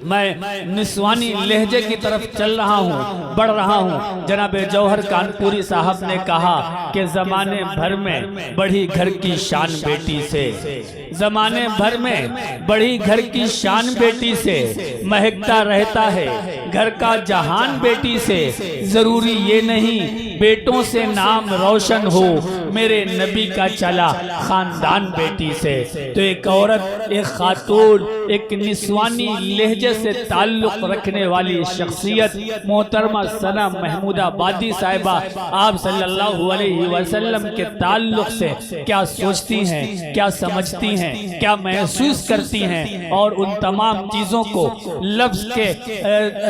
मैं निस्वानी लहजे की तरफ चल रहा हूँ, बढ़ रहा हूँ। जनाब जौहर कानपुरी साहब ने कहा कि जमाने भर में बढ़ी घर की शान बेटी से, जमाने भर में बढ़ी घर की शान बेटी से, महकता रहता है घर का जहान बेटी से। जरूरी ये नहीं बेटों से नाम रोशन हो, मेरे नबी का चला खानदान बेटी से। तो एक औरत, एक खातून, एक निस्वानी लहजे से ताल्लुक रखने वाली शख्सियत मोहतरमा सना महमूदाबादी साहिबा आप सल्लल्लाहु अलैहि वसल्लम के ताल्लुक से क्या सोचती हैं, क्या समझती हैं, क्या महसूस करती हैं, और उन तमाम चीज़ों को लफ्ज़ के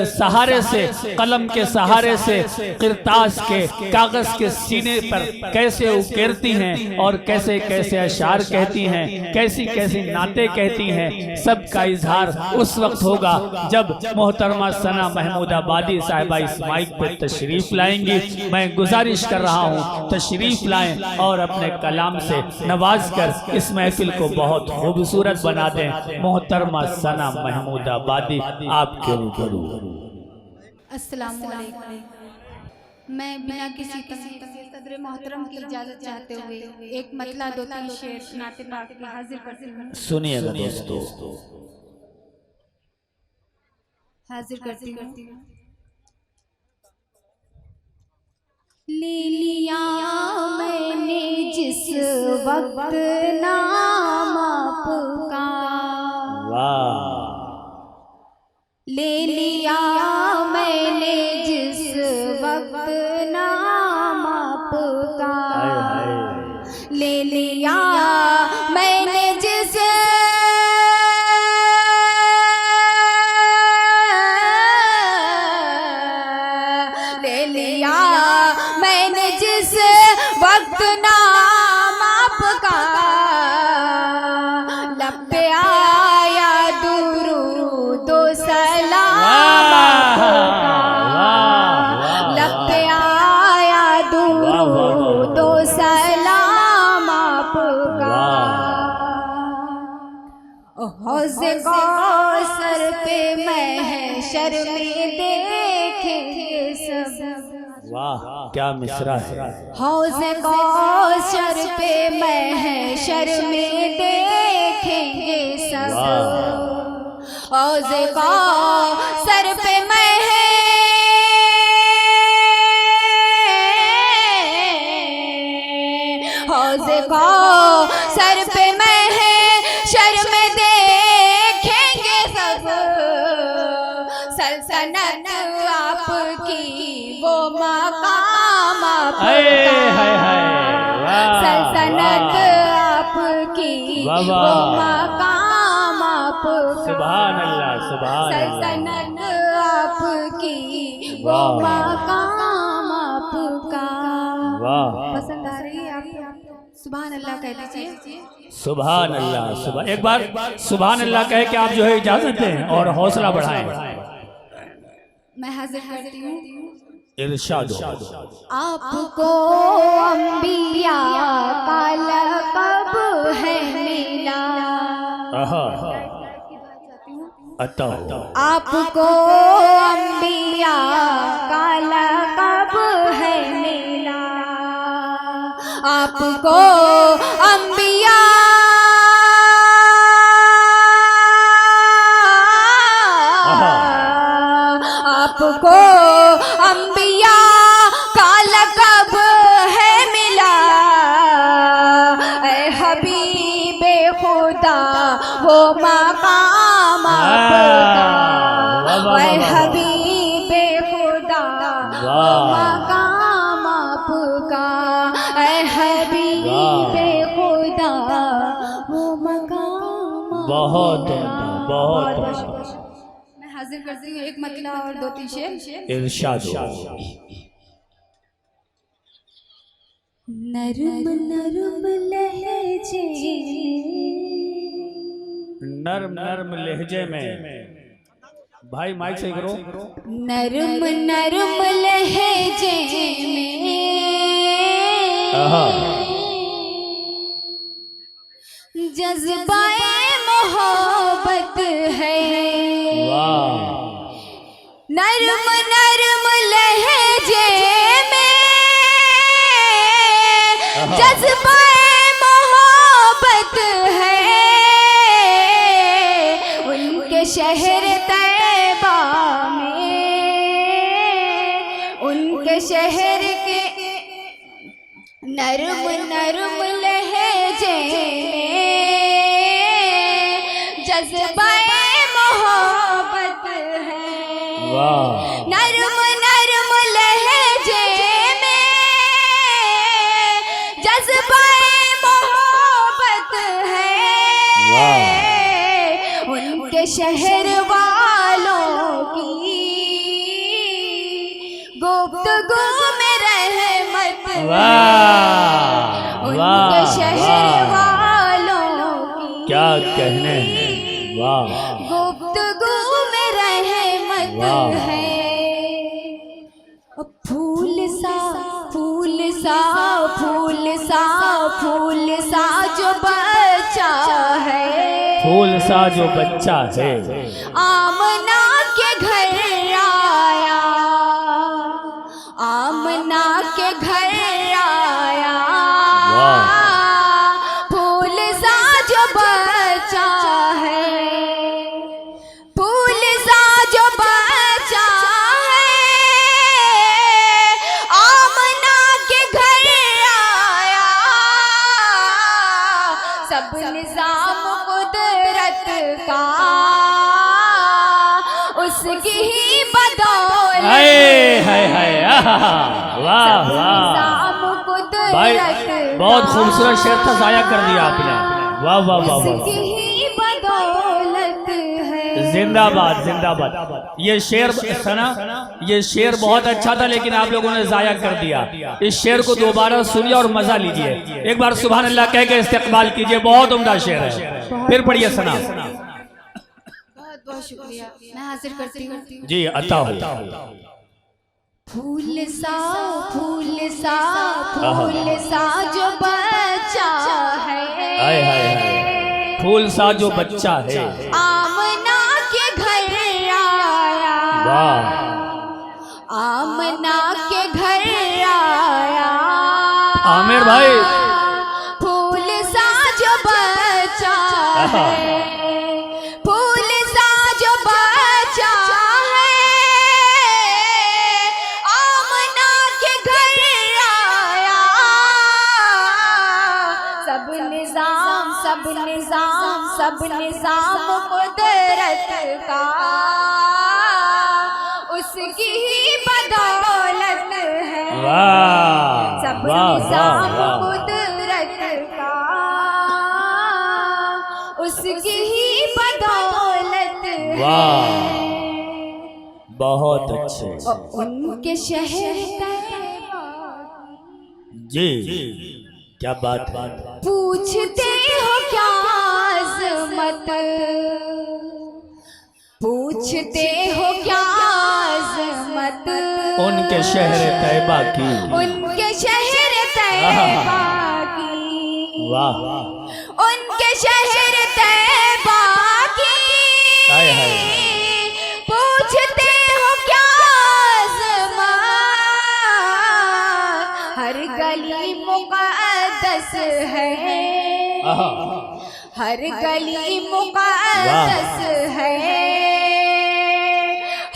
सहारे से, कलम के सहारे से, किरतास के, कागज के सीने पर कैसे उकेरती हैं और कैसे कैसे अशार कहती हैं, कैसी कैसी नाते कहती हैं, सब का इजहार उस वक्त होगा जब मोहतरमा सना महमूदाबादी साहिबा इस माइक पे तशरीफ लाएंगी। मैं गुजारिश कर रहा हूँ तशरीफ लाएं और अपने कलाम से नवाज कर इस महफिल को बहुत खूबसूरत बना दें। मोहतरमा सना महमूदाबादी आपके रूबरू। अस्सलाम वालेकुम। मैं बिना किसी सदर मोहतरम की इजाजत चाहते हुए एक मतला दो तीन शेर नाते पाक में हाजिर करती हूँ। सुनिएगा दोस्तों, हाजिर करती हूँ। ले लिया मैंने जिस वक्त नाम आपका, ले लिया मैंने जिस वक्त नाम आपका, ले लिया मैंने जिस, ले लिया मैंने जिस वक्त नाम आपका, लब पे आया दुरूदो सलाम आपका, लब पे आया दुरूदो सलाम आपका। हौज़े कौसर पे महशर में देखेंगे सब। वाह क्या मिसरा है। हौज़े कौसर पे महशर में देखेंगे सब। हौज़े कौसर पे हौज़े कौसर पे महशर में देखेंगे सब। सल्तनत आपकी वो मकाम आपका, सल्तनत आपकी वो मकाम आपका, सुभान अल्लाह, सुभान सल्तनत आपकी वो मकाम आपका। पसंद आ रही है आपको? सुभान अल्लाह कह दीजिए। सुभान अल्लाह। सुभान, एक बार सुभान अल्लाह कह के आप जो है इजाजत दें और हौसला बढ़ाएं। मैं हाजिर करती हूँ। इरशाद। आपको अंबिया का लक़ब है मिला, आपको अंबिया का लक़ब है मिला, आपको अंबिया आपको अंबिया का लक़ब है मिला। ऐ हबीबे खुदा वो मकाम आपका, ऐ हबीबे खुदा वो मकाम आपका, ऐ हबीबे खुदा वो मकाम। बहुत बहुत मैं हाजिर करती हूँ एक मतला और दो तीन शेर। इरशाद। नरम नरम लहजे, नर्म नर्म लहजे में, भाई माइक से करो। नरम नरम लहजे में जज्बाए मोहब्बत है, वाह नरम नरम लहजे में जज्बा मोहब्बत है, उनके शहर तैबा में, उनके शहर के नरम नरम लहजे में जज्बा मोहब्बत है। नरम नरम लहजे में जज्बा मोहब्बत है, उनके शहर वालों की गुफ्तगू में रहमत है, उनके शहर वालों की क्या कहने, वाह, गुफ्तगू में रहमत है। फूल सा फूल सा फूल सा फूल सा जो बच्चा है, फूल सा जो बच्चा है, आमना के घर आया, आमना के घर आया, फूल सा जो बच्चा है, फूल सा जो बच्चा है, आमना के घर आया, सब निजाम कुदरत का उसकी ही बदौलत, वाह वाह भाई, बहुत खूबसूरत शेर था, जाया कर दिया आपने, वाह वाह वाह वाह, उसकी ही बदौलत है। जिंदाबाद जिंदाबाद। ये शेर सना, ये शेर बहुत अच्छा था लेकिन आप लोगों ने जाया कर दिया। इस शेर को दोबारा सुनिए और मजा लीजिए, एक बार सुभान अल्लाह कह के इस्तेकबाल कीजिए, बहुत उम्दा शेर है। फिर पढ़िए सना। बहुत बहुत शुक्रिया, मैं हाजिर करती हूँ जी, अता हो। फूल सा फूल सा फूल सा जो बच्चा है, हाय हाय हाय, फूल सा जो बच्चा है, आमना के घर आया, वाह, आमना के घर आया, आमिर भाई, फूल सा जो बच्चा है, फूल सा जो बच्चा है, आमना के घर आया, सब निजाम सब निजाम सब निजाम कुदरत का उसकी ही बदौलत है, वाह सब वाह निजाम वाह, कुदरत का उसकी ही बदौलत है। वाह, बहुत अच्छे उनके शहर तैबा जी, क्या बात है। पूछते हो क्या अज़मत, पूछते हो क्या अज़मत, उनके शहर तैबा की, उनके शहर तैबा की, वाह, उनके शहर तैबा की, हाय हाय, पूछते हो क्या अज़मत, हर गली मुक़द्दस है, हर गली मुक़द्दस है,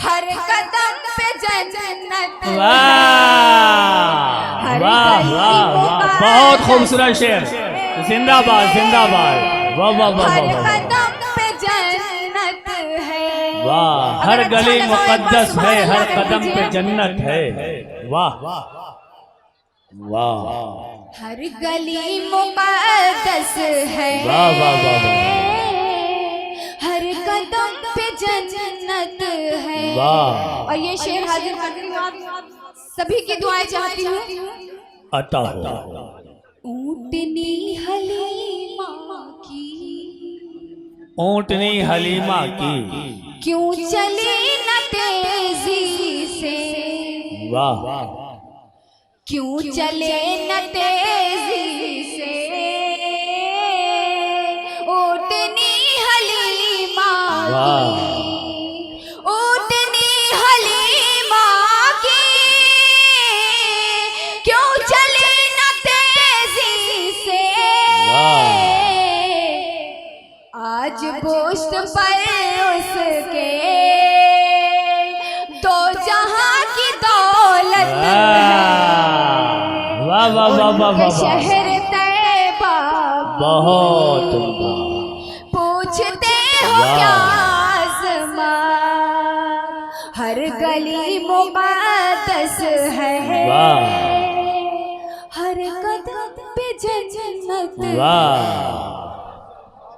हर कदम पे जन्नत है, वाह वाह वाह वाह, बहुत खूबसूरत शेर, जिंदाबाद जिंदाबाद, वाह वाह वाह हर वाह, कदम पे जन्नत है, वाह, हर गली मुक़द्दस है, हर कदम पे जन्नत है, वाह वाह, हर गली मुक़द्दस है, वाह वाह वाह, हर कदम पे जन्नत है, वाह, और ये शेर हाजिर करती हूँ, आप सभी की दुआएं चाहती हूँ। अता हो। ऊँटनी हलीमा की, ऊँटनी हलीमा की, क्यों चली न तेजी से, वाह, क्यों चले न तेजी से, ऊँटनी हलीमा की, ऊँटनी हलीमा पर उसके दो जहां की दौलत है। वाह वाह वाह वाह वाह, शहर तैयबा बहुत पूछते हो क्या आज़मा, हर गली मुक़द्दस है, वाह हर कदम पे जन्नत। वाह